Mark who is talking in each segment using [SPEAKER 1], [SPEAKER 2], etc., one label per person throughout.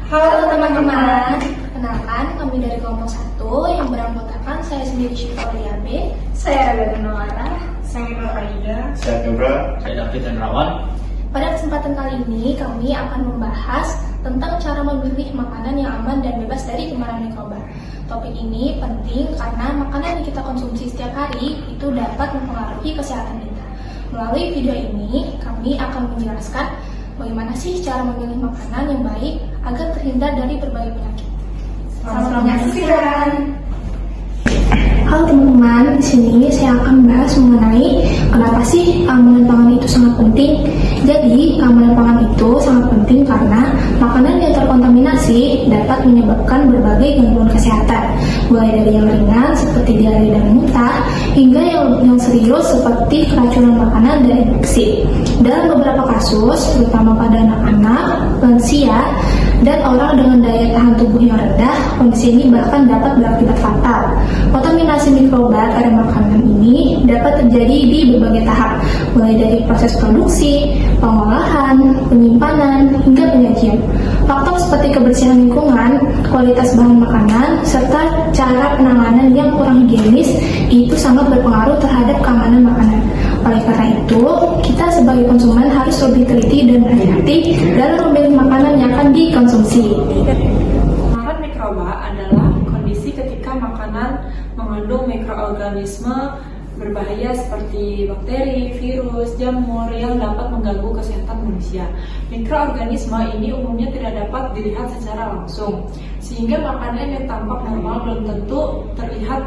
[SPEAKER 1] Halo teman-teman, kenalkan kami dari kelompok 1 yang beranggotakan saya sendiri Syifa Liabe, saya Raga Gunawarah,
[SPEAKER 2] Saya Nur Aida.
[SPEAKER 3] Saya Dora.
[SPEAKER 4] Saya David Hendrawan.
[SPEAKER 1] Pada kesempatan kali ini kami akan membahas tentang cara memilih makanan yang aman dan bebas dari cemaran mikroba. Topik ini penting karena makanan yang kita konsumsi setiap hari itu dapat mempengaruhi kesehatan kita. Melalui video ini kami akan menjelaskan bagaimana sih cara memilih makanan yang baik agar terhindar dari berbagai penyakit. Selamat menyaksikan. Halo teman-teman, di sini saya akan membahas mengenai kenapa sih keamanan pangan itu sangat penting. Jadi, keamanan pangan itu sangat penting karena makanan yang terkontaminasi dapat menyebabkan berbagai gangguan kesehatan, mulai dari yang ringan seperti diare dan muntah, hingga yang serius seperti keracunan makanan dan infeksi. Dalam beberapa kasus, terutama pada anak-anak, lansia, dan orang dengan daya tahan tubuh yang rendah, kondisi ini bahkan dapat berakibat fatal. Kontaminasi mikroba pada makanan ini dapat terjadi di berbagai tahap, mulai dari proses produksi, pengolahan, penyimpanan, hingga penyajian. Faktor seperti kebersihan lingkungan, kualitas bahan makanan, serta cara penanganan yang kurang higienis itu sangat berpengaruh terhadap keamanan makanan. Oleh karena itu, kita sebagai konsumen harus lebih teliti dan berhati-hati dalam memilih makanan yang akan dikonsumsi.
[SPEAKER 2] Cemaran mikroba adalah kondisi ketika makanan mengandung mikroorganisme berbahaya seperti bakteri, virus, jamur yang dapat mengganggu kesehatan manusia. Mikroorganisme ini umumnya tidak dapat dilihat secara langsung, sehingga makanan yang tampak normal belum tentu terlihat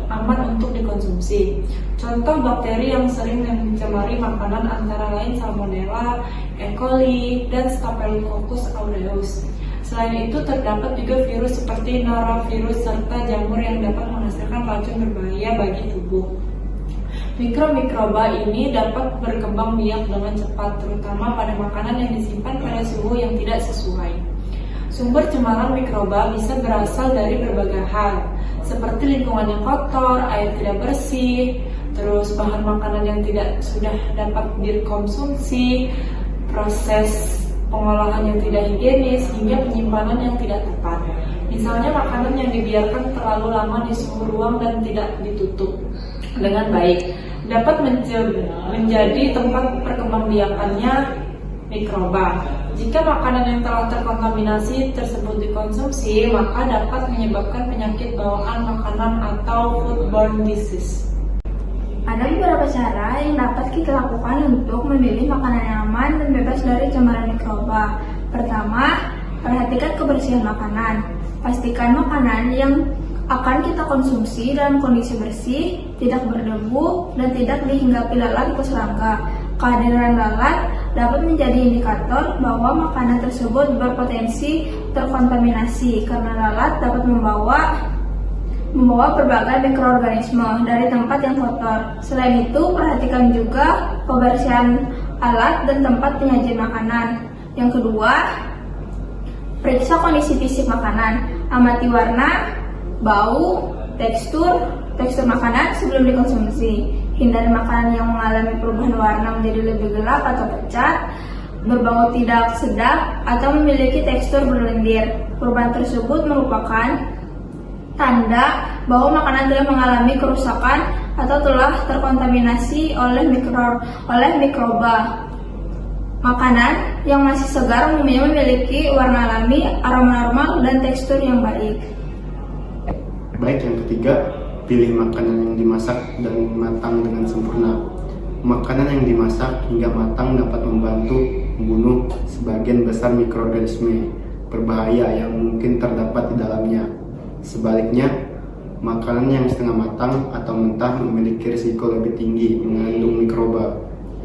[SPEAKER 2] aman untuk dikonsumsi. Contoh bakteri yang sering mencemari makanan antara lain Salmonella, E. coli, dan Staphylococcus aureus. Selain itu terdapat juga virus seperti norovirus serta jamur yang dapat menghasilkan racun berbahaya bagi tubuh. Mikroba ini dapat berkembang biak dengan cepat, terutama pada makanan yang disimpan pada suhu yang tidak sesuai. Sumber cemaran mikroba bisa berasal dari berbagai hal, seperti lingkungan yang kotor, air tidak bersih, terus bahan makanan yang tidak sudah dapat dikonsumsi, proses pengolahan yang tidak higienis, hingga penyimpanan yang tidak tepat. Misalnya makanan yang dibiarkan terlalu lama di suhu ruang dan tidak ditutup dengan baik dapat menjadi tempat perkembangbiakannya mikroba. Jika makanan yang telah terkontaminasi tersebut dikonsumsi, maka dapat menyebabkan penyakit bawaan makanan atau foodborne disease.
[SPEAKER 1] Ada beberapa cara yang dapat kita lakukan untuk memilih makanan yang aman dan bebas dari cemaran mikroba. Pertama, perhatikan kebersihan makanan. Pastikan makanan yang akan kita konsumsi dalam kondisi bersih, tidak berdebu, dan tidak dihinggapi lalat atau serangga. Kehadiran lalat dapat menjadi indikator bahwa makanan tersebut berpotensi terkontaminasi karena lalat dapat membawa berbagai mikroorganisme dari tempat yang kotor. Selain itu, perhatikan juga kebersihan alat dan tempat penyajian makanan. Yang kedua, periksa kondisi fisik makanan. Amati warna, bau, tekstur makanan sebelum dikonsumsi. Hindari makanan yang mengalami perubahan warna menjadi lebih gelap atau pecat, berbau tidak sedap, atau memiliki tekstur berlendir. Perubahan tersebut merupakan tanda bahwa makanan telah mengalami kerusakan atau telah terkontaminasi oleh mikroba. Makanan yang masih segar umumnya memiliki warna alami, aroma normal, dan tekstur yang baik.
[SPEAKER 3] Baik, yang ketiga, pilih makanan yang dimasak dan matang dengan sempurna. Makanan yang dimasak hingga matang dapat membantu membunuh sebagian besar mikroorganisme berbahaya yang mungkin terdapat di dalamnya. Sebaliknya, makanan yang setengah matang atau mentah memiliki risiko lebih tinggi mengandung mikroba,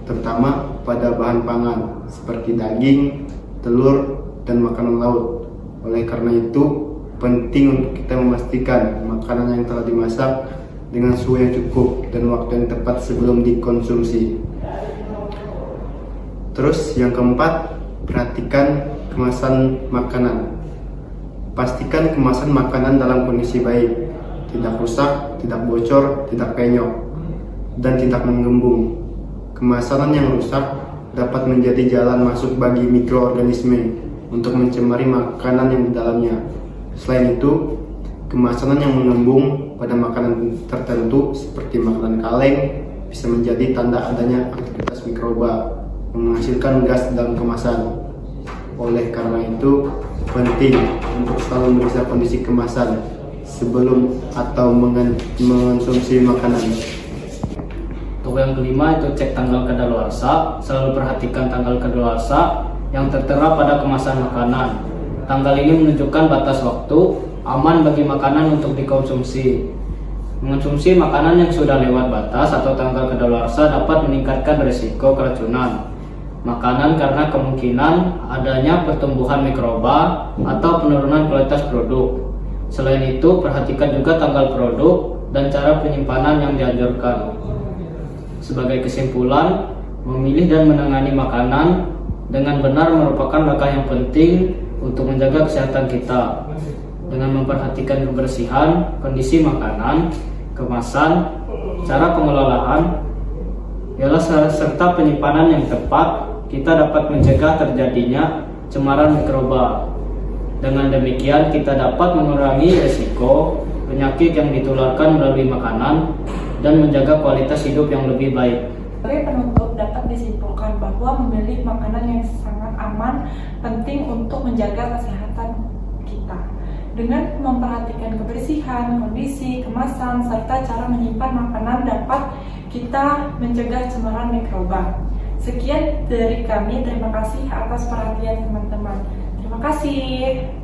[SPEAKER 3] terutama pada bahan pangan seperti daging, telur, dan makanan laut. Oleh karena itu, penting untuk kita memastikan makanan yang telah dimasak dengan suhu yang cukup dan waktu yang tepat sebelum dikonsumsi. Terus yang keempat, perhatikan kemasan makanan. Pastikan kemasan makanan dalam kondisi baik, tidak rusak, tidak bocor, tidak penyok, dan tidak menggembung. Kemasan yang rusak dapat menjadi jalan masuk bagi mikroorganisme untuk mencemari makanan yang di dalamnya. Selain itu, kemasan yang mengembung pada makanan tertentu seperti makanan kaleng bisa menjadi tanda adanya aktivitas mikroba yang menghasilkan gas dalam kemasan. Oleh karena itu, penting untuk selalu memeriksa kondisi kemasan sebelum atau mengonsumsi makanan.
[SPEAKER 4] Untuk yang kelima itu cek tanggal kadaluarsa. Selalu perhatikan tanggal kadaluarsa yang tertera pada kemasan makanan. Tanggal ini menunjukkan batas waktu aman bagi makanan untuk dikonsumsi. Mengonsumsi makanan yang sudah lewat batas atau tanggal kadaluarsa dapat meningkatkan risiko keracunan makanan karena kemungkinan adanya pertumbuhan mikroba atau penurunan kualitas produk. Selain itu, perhatikan juga tanggal produk dan cara penyimpanan yang dianjurkan. Sebagai kesimpulan, memilih dan menangani makanan dengan benar merupakan langkah yang penting untuk menjaga kesehatan kita. Dengan memperhatikan kebersihan, kondisi makanan, kemasan, cara pengelolaan, serta penyimpanan yang tepat, kita dapat mencegah terjadinya cemaran mikroba. Dengan demikian, kita dapat mengurangi risiko penyakit yang ditularkan melalui makanan dan menjaga kualitas hidup yang lebih baik.
[SPEAKER 2] Sebagai penutup, dapat disimpulkan bahwa memilih makanan yang sangat aman penting untuk menjaga kesehatan kita. Dengan memperhatikan kebersihan, kondisi, kemasan, serta cara menyimpan makanan dapat kita mencegah cemaran mikroba. Sekian dari kami, terima kasih atas perhatian teman-teman. Terima kasih.